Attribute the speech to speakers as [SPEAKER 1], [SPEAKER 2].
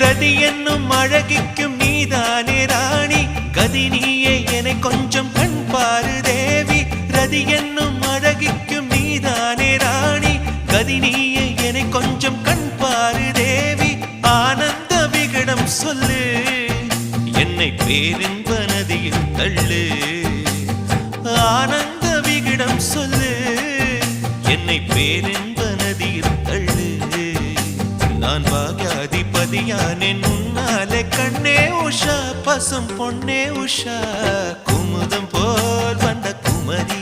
[SPEAKER 1] ரதி என்னும் அழகிக்கும் நீதானே ராணி கதி நீயே என்னை கொஞ்சம் கண் பாரு தேவி ரதி என்னும் அழகிக்கும் நீதானே ராணி கதி நீயே என்னை கொஞ்சம் கண் பாரு தேவி ஆனந்த விகடம் சொல்லு என்னை பேரின்ப நதியில் தள்ளு ஆனந்த விகடம் சொல்லு என்னை பேரின்ப நதியில் தள்ளு நான் பாக்யாதிபதியானேன் உன்னாலே கண்ணே உஷா பசும் பொன்னே உஷா குமுதம் போல் வந்த குமரி